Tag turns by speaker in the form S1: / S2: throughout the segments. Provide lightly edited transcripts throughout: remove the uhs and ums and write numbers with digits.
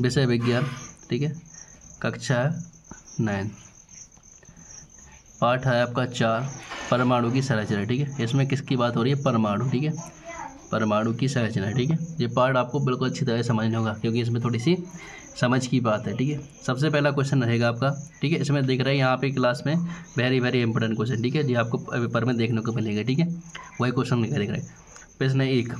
S1: विषय विज्ञान, ठीक है, कक्षा 9, पाठ है आपका 4, परमाणु की संरचना, ठीक है। इसमें किसकी बात हो रही है? परमाणु, ठीक है, परमाणु की संरचना, ठीक है। ये पार्ट आपको बिल्कुल अच्छी तरह समझना होगा क्योंकि इसमें थोड़ी सी समझ की बात है, ठीक है। सबसे पहला क्वेश्चन रहेगा आपका, ठीक है, इसमें देख रहे हैं यहाँ पे क्लास में वेरी वेरी इंपॉर्टेंट क्वेश्चन, ठीक है, जी आपको पेपर में देखने को मिलेगा, ठीक है। वही क्वेश्चन देख रहे हैं। प्रश्न 1,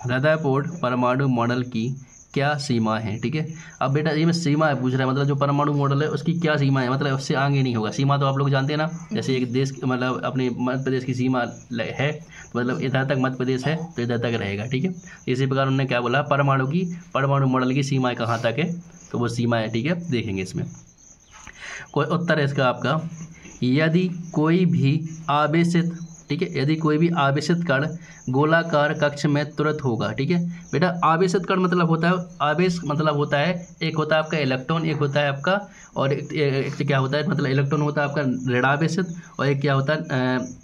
S1: रदरफोर्ड परमाणु मॉडल की क्या सीमा है, ठीक है। अब बेटा ये में सीमा है पूछ रहा है, मतलब जो परमाणु मॉडल है उसकी क्या सीमा है, मतलब उससे आगे नहीं होगा। सीमा तो आप लोग जानते हैं ना, जैसे एक देश मतलब अपने मध्य प्रदेश की सीमा है, मतलब इधर तक मध्य प्रदेश है तो इधर तक रहेगा, ठीक है। इसी प्रकार उन्होंने क्या बोला, परमाणु मॉडल की सीमाएँ कहाँ तक है, तो वो सीमा है, ठीक है, देखेंगे इसमें। कोई उत्तर है इसका आपका, यदि कोई भी आवेशित, ठीक है, यदि कोई भी आवेशित कण गोलाकार कक्ष में तुरंत होगा, ठीक है। बेटा आवेशित कण मतलब होता है, आवेश मतलब होता है, एक होता है आपका इलेक्ट्रॉन, एक होता है आपका, और एक क्या होता है, मतलब इलेक्ट्रॉन होता है आपका ऋणावेशित, और एक क्या होता है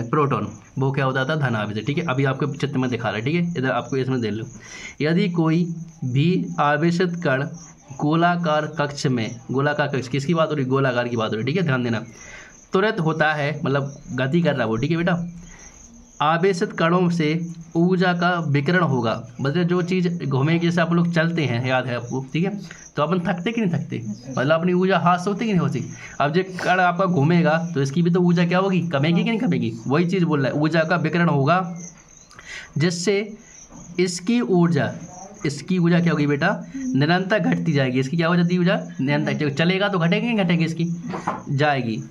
S1: प्रोटॉन, वो क्या होता था, धनावेशित, ठीक है। अभी आपके चित्र में दिखा रहा है, ठीक है, इधर आपको इसमें देख लो। यदि कोई भी आवेशित कण गोलाकार कक्ष में, गोलाकार कक्ष किसकी बात हो रही, गोलाकार की बात हो रही, ठीक है, ध्यान देना, तुरंत होता है मतलब गति कर रहा है वो, ठीक है बेटा। आवेशित कणों से ऊर्जा का विकिरण होगा, मतलब जो चीज़ घूमेगी, जैसे आप लोग चलते हैं, याद है आपको, ठीक है, तो अपन थकते कि नहीं थकते, मतलब अपनी ऊर्जा हाथ से होती कि नहीं होती। अब जो कण आपका घूमेगा तो इसकी भी तो ऊर्जा क्या होगी, कमेगी कि नहीं कमेगी, वही चीज़ बोल रहा है, ऊर्जा का विकिरण होगा, जिससे इसकी ऊर्जा क्या होगी बेटा, निरंतर घटती जाएगी। इसकी क्या हो जाती है ऊर्जा, निरंतर, चलेगा तो घटेगी नहीं घटेगी, इसकी जाएगी,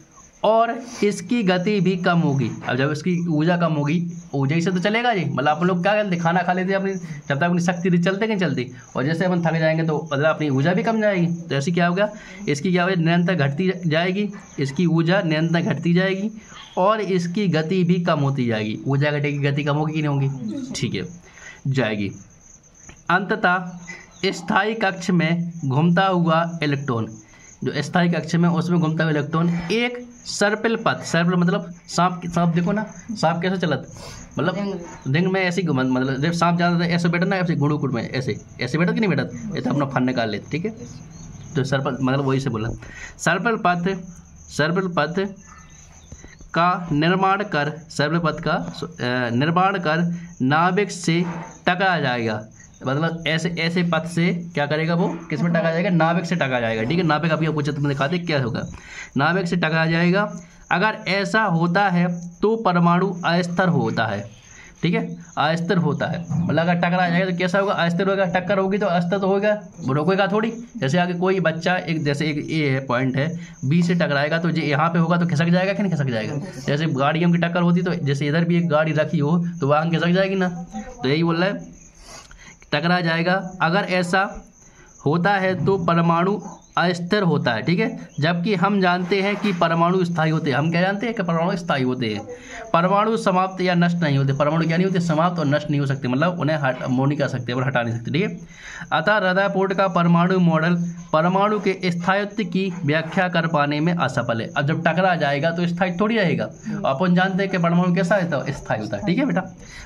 S1: और इसकी गति भी कम होगी। अब जब इसकी ऊर्जा कम होगी, ऊर्जा से तो चलेगा जी, मतलब अपन लोग क्या करते, खाना खा लेते हैं अपनी, जब तक अपनी शक्ति थी चलते कि चलती, और जैसे अपन थक जाएंगे तो मतलब अपनी ऊर्जा भी कम जाएगी, तो ऐसी क्या होगा, इसकी क्या होगी, निरंतर घटती जाएगी, इसकी ऊर्जा निरंतर घटती जाएगी, और इसकी गति भी कम होती जाएगी। ऊर्जा घटेगी, गति कम होगी कि नहीं होगी, ठीक है, जाएगी। अंततः स्थायी कक्ष में घूमता हुआ इलेक्ट्रॉन, जो स्थायी कक्ष में उसमें घूमता हुआ इलेक्ट्रॉन एक सर्पिल पथ, सर्पिल मतलब सांप देखो ना, सांप कैसे चलत, मतलब रिंग में ऐसे घुमा, मतलब जब सांप जाता है ऐसे बैठा ना, ऐसे गुड़ू में ऐसे बैठा कि नहीं बैठा, ये तो अपना फन निकाल लेते, ठीक है। तो सर्पिल मतलब वही से बोला, सर्पिल पथ का निर्माण कर नाभिक से टकरा जाएगा, मतलब ऐसे पथ से क्या करेगा वो, किस में टकरा जाएगा, नाभिक से टकरा जाएगा, ठीक है। नाभिक अभी आपको चित्र में दिखाते क्या होगा, नाभिक से टकरा जाएगा। अगर ऐसा होता है तो परमाणु अस्थिर होता है, ठीक है, अस्थिर होता है, मतलब अगर टकरा जाएगा तो कैसा होगा, अस्थिर होगा, टक्कर होगी तो अस्थिर तो होगा, रुकेगा थोड़ी। जैसे आगे कोई बच्चा जैसे एक ए है पॉइंट है, बी से टकराएगा तो यहाँ पे होगा तो खिसक जाएगा कि नहीं खिसक जाएगा। जैसे गाड़ियों की टक्कर होती तो जैसे इधर भी एक गाड़ी रखी हो तो वहाँ खिसक जाएगी ना, तो यही बोल रहा है, टकरा जाएगा। अगर ऐसा होता है तो परमाणु अस्थिर होता है, ठीक है, जबकि हम जानते हैं कि परमाणु स्थायी होते हैं। हम क्या जानते हैं कि परमाणु स्थायी होते हैं, परमाणु समाप्त या नष्ट नहीं होते। परमाणु क्या नहीं होते, समाप्त और नष्ट नहीं हो सकते, मतलब उन्हें मूव नहीं कर सकते और हटा नहीं सकते, ठीक है। अतः रदरफोर्ड का परमाणु मॉडल परमाणु के स्थायित्व की व्याख्या कर पाने में असफल है। अब जब टकरा जाएगा तो स्थायी थोड़ी रहेगा, अपन जानते हैं कि परमाणु कैसा होता है, स्थायी होता है, ठीक है बेटा।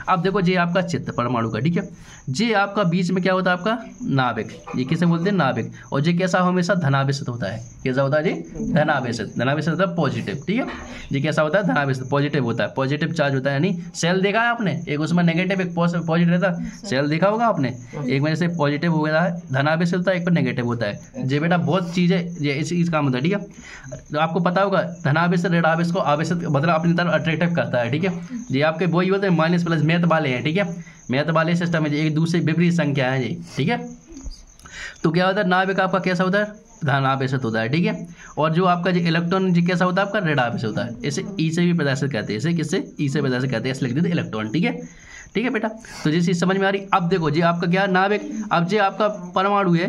S1: अब देखो ये आपका चित्र परमाणु का, ठीक है, ये आपका बीच में क्या होता है, आपका नाभिक, ये किसे बोलते हैं, नाभिक, और ये कैसा हमेशा धनावेशित होता है, कैसा होता है जी, धनावेशित होता है, पॉजिटिव, ठीक है। ये कैसा होता है, धनावेशित, पॉजिटिव होता है, पॉजिटिव चार्ज होता है। यानी सेल देखा है आपने, एक उसमें नेगेटिव एक पॉजिटिव रहता है, सेल देखा होगा आपने, एक में जैसे पॉजिटिव हो गया है, धनावेशित होता है, एक पर नेगेटिव होता है। ये बेटा बहुत चीज़ें ये इस काम होता है, ठीक है। तो आपको पता होगा धनावेशित ऋणावेशित को आवेशित मतलब अपनी तरफ अट्रैक्टिव करता है, ठीक है। ये आपके वही होते हैं माइनस प्लस मैथ वाले हैं, ठीक है, मैथ वाले सिस्टम है, एक दूसरे विपरीत संख्या है जी, ठीक है। तो क्या होता है, नाभिक आपका कैसा होता है, धनावेशित होता है, ठीक है। और जो आपका जो इलेक्ट्रॉन जी कैसा होता है, आपका ऋणावेशित होता है। इसे ई से भी प्रदर्शित कहते हैं, इसे किससे, ई से प्रदर्शित कहते हैं, ऐसे लिख देते इलेक्ट्रॉन, ठीक है, ठीक है बेटा। तो ये चीज़ समझ में आ रही। अब देखो जी आपका क्या नाभिक, अब जो आपका परमाणु है,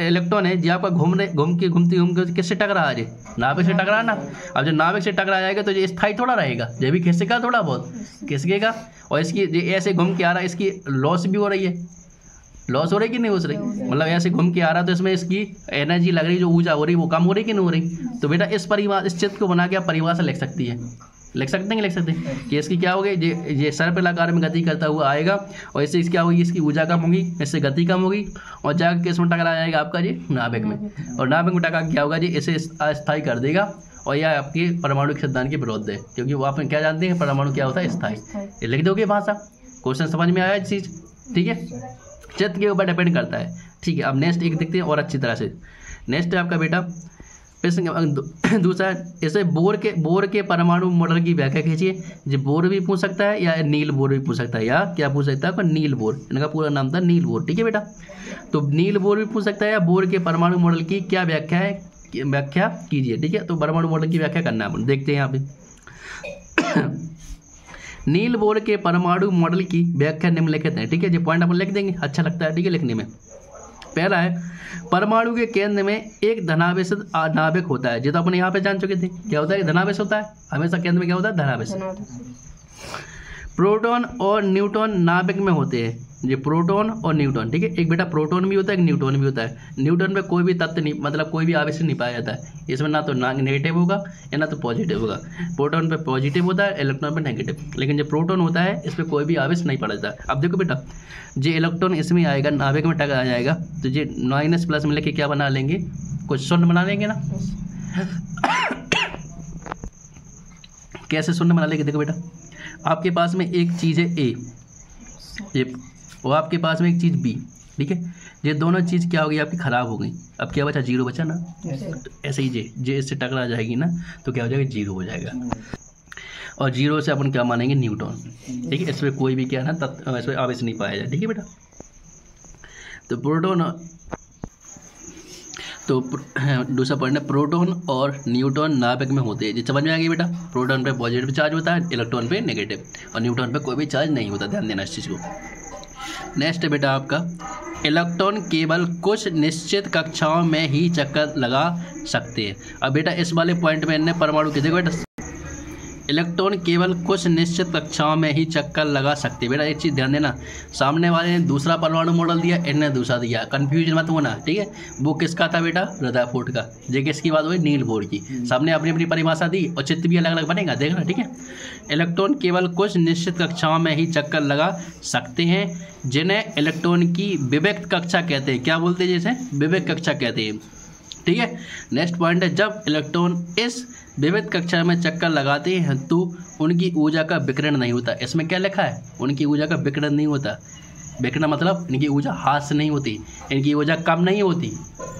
S1: इलेक्ट्रॉन है, जो आपका घूमते किससे टकरा है, नाभिक से टकरा ना। अब जब नाभिक से टकरा जाएगा तो ये स्थायी थोड़ा रहेगा, ये भी खिसकेगा थोड़ा बहुत, खिसकेगा, और इसकी ऐसे घूम के आ रहा है, इसकी लॉस भी हो रही है, लॉस हो रही कि नहीं हो रही, मतलब ऐसे घूम के आ रहा तो इसमें इसकी एनर्जी लग रही, जो ऊर्जा हो रही वो कम हो रही कि नहीं हो रही। तो बेटा इस चित्र को बना के आप परिभाषा लिख सकती है, लिख सकते हैं, लिख सकते हैं कि इसकी क्या होगी, ये सर्पिलाकार में गति करता हुआ आएगा और इससे क्या होगी, इसकी ऊर्जा कम होगी, इससे गति कम होगी और जाकर किस में टकरा जाएगा आपका जी नाभिक में, और नाभिक में टकरा क्या होगा जी, इसे अस्थायी कर देगा और यह आपके परमाणु सिद्धांत के विरोध है, क्योंकि वो आप क्या जानते हैं परमाणु क्या होता है, स्थायी। ये लिख दोगे भाषा, क्वेश्चन समझ में आया चीज़, ठीक है। चित्र के ऊपर डिपेंड करता है, ठीक है। अब नेक्स्ट एक देखते हैं और अच्छी तरह से। नेक्स्ट है आपका बेटा प्रश्न दूसरा, इसे बोर के परमाणु मॉडल की व्याख्या कीजिए। जो बोर भी पूछ सकता है या नील बोर भी पूछ सकता है, या क्या पूछ सकता है, नील बोर, इनका पूरा नाम था नील बोर, ठीक है बेटा। तो नील बोर भी पूछ सकता है या बोर के परमाणु मॉडल की क्या व्याख्या है, व्याख्या कीजिए, ठीक है। तो परमाणु मॉडल की व्याख्या करना है अपन, देखते हैं यहाँ पे। नील बोर के परमाणु मॉडल की व्याख्या निम्नलिखित है, ठीक है। जो पॉइंट अपन लिख देंगे, अच्छा लगता है, ठीक है, लिखने में। पहला है, परमाणु के केंद्र में एक धनावेश नाभिक होता है। जो तो अपन यहाँ पे जान चुके थे, क्या होता है, धनावेश होता है हमेशा, केंद्र में क्या होता है, धनावेश। प्रोटॉन और न्यूट्रॉन नाभिक में होते हैं, ये प्रोटॉन और न्यूट्रॉन, ठीक है। एक बेटा प्रोटॉन भी होता है, एक न्यूट्रॉन भी होता है। न्यूट्रॉन पे कोई भी तत्व नहीं, मतलब कोई भी आवेश नहीं पाया जाता है, इसमें ना तो नेगेटिव होगा या ना तो पॉजिटिव होगा। प्रोटॉन पे पॉजिटिव होता है, इलेक्ट्रॉन पे नेगेटिव, लेकिन जो प्रोटॉन होता है इस पर कोई भी आवेश नहीं पड़ा जाता है। अब देखो बेटा, जो इलेक्ट्रॉन इसमें आएगा, नाभिक में टकरा जाएगा, तो ये माइनस प्लस में लेके क्या बना लेंगे, कुछ शून्य बना लेंगे ना। कैसे शून्य बना लेंगे, देखो बेटा, आपके पास में एक चीज़ है ए, ये और आपके पास में एक चीज़ बी, ठीक है। ये दोनों चीज़ क्या हो गई आपकी, ख़राब हो गई। अब क्या बचा, जीरो बचा ना। तो ऐसे ही जे इससे टकरा जाएगी ना, तो क्या हो जाएगा, जीरो हो जाएगा। और जीरो से अपन क्या मानेंगे, न्यूट्रॉन, ठीक है। इसमें कोई भी क्या है ना इसमें आवेश नहीं पाया जाए, ठीक है बेटा। तो प्रोटॉन, तो दूसरा पॉइंट है, प्रोटॉन और न्यूट्रॉन नाभिक में होते हैं। जी समझ में आ गई बेटा। प्रोटॉन पे पॉजिटिव चार्ज होता है, इलेक्ट्रॉन पे नेगेटिव, और न्यूट्रॉन पे कोई भी चार्ज नहीं होता, ध्यान देना इस चीज़ को। नेक्स्ट है बेटा आपका, इलेक्ट्रॉन केवल कुछ निश्चित कक्षाओं में ही चक्कर लगा सकते हैं। अब बेटा इस वाले पॉइंट में इन्हें परमाणु की, देखो बेटा, इलेक्ट्रॉन केवल कुछ निश्चित कक्षाओं में ही चक्कर लगा सकते हैं। बेटा एक चीज़ ध्यान देना, सामने वाले ने दूसरा परमाणु मॉडल दिया, इन्हें दूसरा दिया, कंफ्यूजन मत होना, ठीक है। वो किसका था बेटा, रदरफोर्ड का। ये किसकी बात हुई, नील बोर की। सामने अपनी अपनी परिभाषा दी और चित्र भी अलग अलग बनेगा, देखना, ठीक है। इलेक्ट्रॉन केवल कुछ निश्चित कक्षाओं में ही चक्कर लगा सकते हैं, जिन्हें इलेक्ट्रॉन की विविक्त कक्षा कहते हैं। क्या बोलते हैं, जैसे विविक्त कक्षा कहते हैं, ठीक है। नेक्स्ट पॉइंट है, जब इलेक्ट्रॉन इस विविध कक्षा में चक्कर लगाते हैं तो उनकी ऊर्जा का विकिरण नहीं होता। इसमें क्या लिखा है, उनकी ऊर्जा का विकिरण नहीं होता। विकिरण मतलब इनकी ऊर्जा ह्रास नहीं होती, इनकी ऊर्जा कम नहीं होती।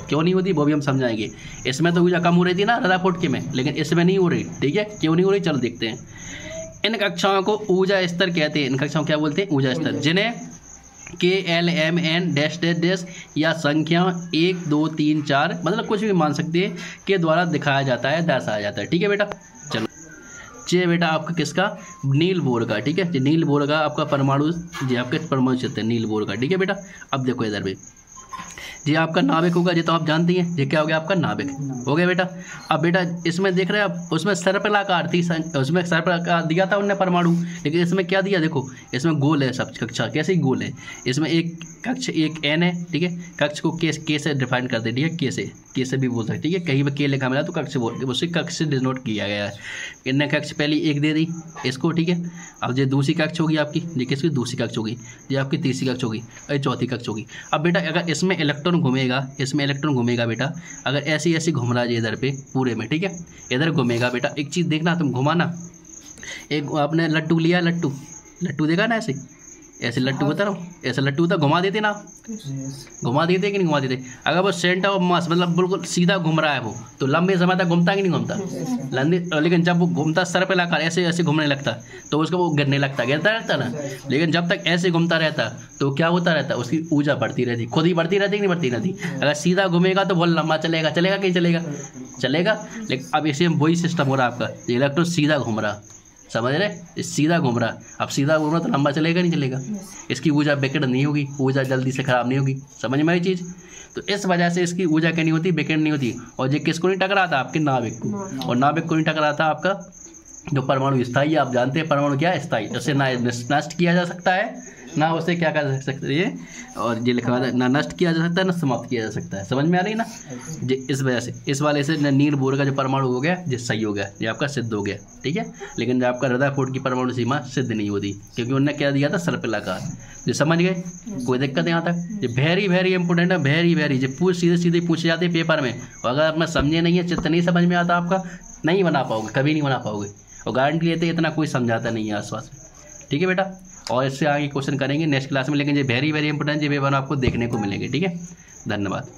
S1: क्यों नहीं होती वो भी हम समझाएंगे। इसमें तो ऊर्जा कम हो रही थी ना रदरफोर्ड के में, लेकिन इसमें नहीं हो रही, ठीक है। क्यों नहीं हो रही, चलो देखते हैं। इन कक्षाओं को ऊर्जा स्तर कहते हैं। इन कक्षाओं क्या बोलते हैं, ऊर्जा स्तर, जिन्हें KLMN डैश डैश डैश या संख्या 1 2 3 4 मतलब कुछ भी मान सकते हैं के द्वारा दिखाया जाता है, दर्शाया जाता है, ठीक है बेटा। चलो ये बेटा आपका किसका, नील बोर का, ठीक है। नील बोर का आपका परमाणु, ये आपके परमाणु क्षेत्र है नील बोर का, ठीक है बेटा। अब देखो इधर भी ये आपका नाभिक होगा, ये तो आप जानते हैं, ये क्या हो गया आपका नाभिक हो गया बेटा। अब बेटा इसमें देख रहे हैं आप, उसमें सर्पिलाकार थी, उसमें सर्पिलाकार दिया था उनने परमाणु, लेकिन इसमें क्या दिया, देखो इसमें गोल है सब कक्षा, कैसे गोल है। इसमें एक कक्ष एक एन है, ठीक है। कक्ष को के से डिफाइन कर दे, ठीक है, के से भी बोल सकते, ठीक है। कहीं पर के लिखा मिला तो कक्ष बोल, उसी कक्ष से डिनोट किया गया है। इनने कक्ष पहली एक दे दी इसको, ठीक है। अब ये दूसरी कक्ष होगी आपकी, ये किसकी दूसरी कक्ष होगी, ये आपकी तीसरी कक्ष होगी और चौथी कक्ष होगी। अब बेटा अगर इसमें इलेक्ट्रॉन घूमेगा, इसमें इलेक्ट्रॉन घूमेगा बेटा, अगर ऐसी ऐसी घूम रहा है इधर पे पूरे में, ठीक है, इधर घूमेगा बेटा। एक चीज़ देखना, तुम घुमाना, एक आपने लट्टू लिया, लट्टू देखा ना, ऐसे लट्टू बता रहा हूँ, ऐसे लट्टू होता, घुमा देते ना, घुमा देते कि नहीं घुमा देते। अगर वो सेंटर ऑफ मास मतलब बिल्कुल सीधा घूम रहा है वो, तो लंबे समय तक घूमता कि नहीं घूमता, लेकिन जब वो घूमता सर पे लाकर ऐसे ऐसे घूमने लगता तो उसको वो गिरने लगता, गिरता रहता ना। लेकिन जब तक ऐसे घूमता रहता तो क्या होता रहता, उसकी ऊर्जा बढ़ती रहती, खुद ही बढ़ती रहती कि नहीं बढ़ती रहती। अगर सीधा घूमेगा तो बहुत लंबा चलेगा, चलेगा कि नहीं चलेगा। लेकिन अब इसे वही सिस्टम हो रहा है आपका, इलेक्ट्रॉन सीधा घूम रहा, समझ रहे, सीधा घूम रहा। अब सीधा घूम रहा तो लंबा चलेगा नहीं चलेगा, इसकी ऊर्जा विकिरण नहीं होगी, ऊर्जा जल्दी से खराब नहीं होगी, समझ में आई चीज़। तो इस वजह से इसकी ऊर्जा क्या नहीं होती, विकिरण नहीं होती। और ये किसको नहीं टकरा था, आपके नाभिक को, और नाभिक को नहीं टकरा था आपका जो परमाणु स्थायी, आप जानते हैं परमाणु क्या है, स्थायी, उसे नष्ट किया जा सकता है ना उसे क्या कर सकते ये, और ये लिखा हुआ ना नष्ट किया जा सकता है ना समाप्त किया जा सकता है। समझ में आ रही ना, इस वजह से इस वाले से नील बोर का जो परमाणु हो गया ये सही हो गया, ये आपका सिद्ध हो गया, ठीक है। लेकिन जो आपका रदरफोर्ड की परमाणु सीमा सिद्ध नहीं होती, क्योंकि उन्होंने क्या दिया था, सर्पिलाकार। जो समझ गए, कोई दिक्कत यहाँ तक। ये वेरी इंपॉर्टेंट है, वेरी ये सीधे पूछे जाते हैं पेपर में, और अगर आप समझे नहीं है, चित्र नहीं समझ में आता आपका, नहीं बना पाओगे, कभी नहीं बना पाओगे, और गारंटी लेते इतना कोई समझाता नहीं है आसपास में, ठीक है बेटा। और इससे आगे क्वेश्चन करेंगे नेक्स्ट क्लास में, लेकिन ये वेरी इंपॉर्टेंट ये पेपर आपको देखने को मिलेंगे, ठीक है। धन्यवाद।